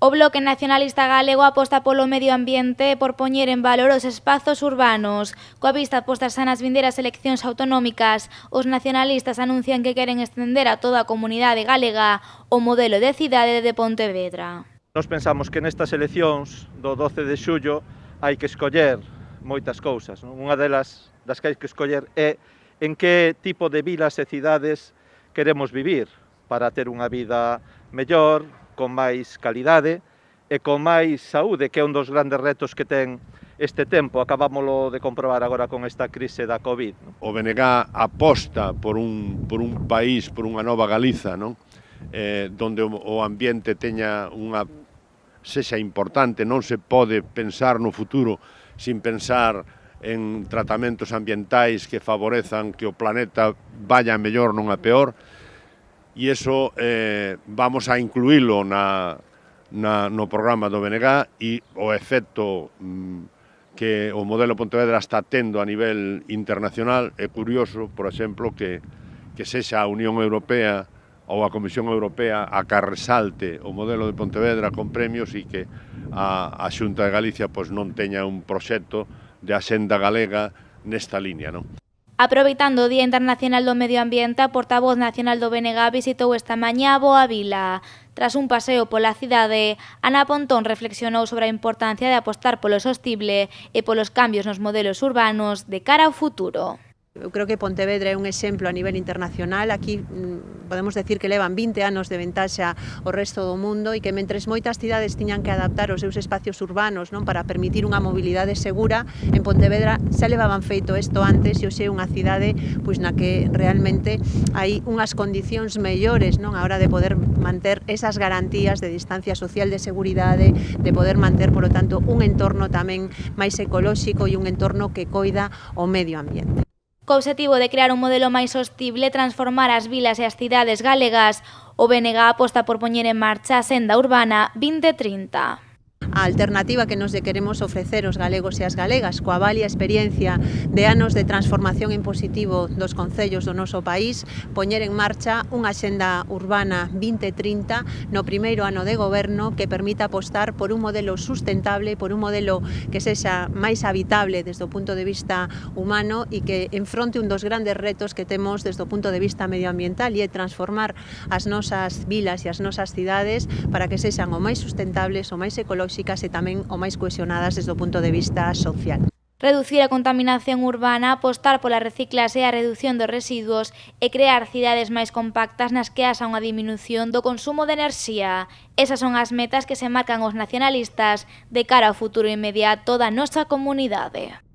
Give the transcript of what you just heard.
O Bloque Nacionalista Galego aposta polo medio ambiente e por poñer en valor os espazos urbanos. Coa vista postas nas vindeiras eleccións autonómicas, os nacionalistas anuncian que queren estender a toda a comunidade galega o modelo de cidade de Pontevedra. Nos pensamos que nestas eleccións do 12 de xullo hai que escoller moitas cousas. Unha das que hai que escoller é en que tipo de vilas e cidades queremos vivir para ter unha vida mellor, con máis calidade e con máis saúde, que é un dos grandes retos que ten este tempo. Acabámoslo de comprobar agora con esta crise da Covid. O BNG aposta por un país, por unha nova Galiza, non? Donde o ambiente teña sexa importante. Non se pode pensar no futuro sin pensar en tratamentos ambientais que favorezan que o planeta vaya mellor, non a peor. E iso vamos a incluílo no programa do BNG, e o efecto que o modelo Pontevedra está tendo a nivel internacional é curioso, por exemplo, que sexa a Unión Europea ou a Comisión Europea a que resalte o modelo de Pontevedra con premios e que a Xunta de Galicia pois non teña un proxecto de axenda galega nesta liña, non? Aproveitando o Día Internacional do Medio Ambiente, a portavoz nacional do BNG visitou esta mañá Boa Vila. Tras un paseo pola cidade, Ana Pontón reflexionou sobre a importancia de apostar polo sostible e polos cambios nos modelos urbanos de cara ao futuro. Eu creo que Pontevedra é un exemplo a nivel internacional. Aquí podemos decir que levan 20 anos de ventaxa ao resto do mundo e que mentres moitas cidades tiñan que adaptar os seus espacios urbanos, non, para permitir unha mobilidade segura, en Pontevedra xa levaban feito isto antes e hoxe é unha cidade pois na que realmente hai unhas condicións mellores, non, a hora de poder manter esas garantías de distancia social, de seguridade, de poder manter, por lo tanto, un entorno tamén máis ecolóxico e un entorno que coida o medio ambiente. Co obxectivo de crear un modelo máis sostible e transformar as vilas e as cidades galegas, o BNG aposta por poñer en marcha a Senda Urbana 2030. A alternativa que nos queremos ofrecer os galegos e as galegas coa valia experiencia de anos de transformación en positivo dos concellos do noso país, poñer en marcha unha Xenda Urbana 2030 no primeiro ano de goberno que permita apostar por un modelo sustentable, por un modelo que sexa máis habitable desde o punto de vista humano e que enfronte un dos grandes retos que temos desde o punto de vista medioambiental e é transformar as nosas vilas e as nosas cidades para que sexan o máis sustentables, o máis ecolóxicas e tamén o máis cohesionadas desde o punto de vista social. Reducir a contaminación urbana, apostar pola reciclaxe e a reducción dos residuos e crear cidades máis compactas nas que haxa unha diminución do consumo de enerxía. Esas son as metas que se marcan os nacionalistas de cara ao futuro inmediato da nosa comunidade.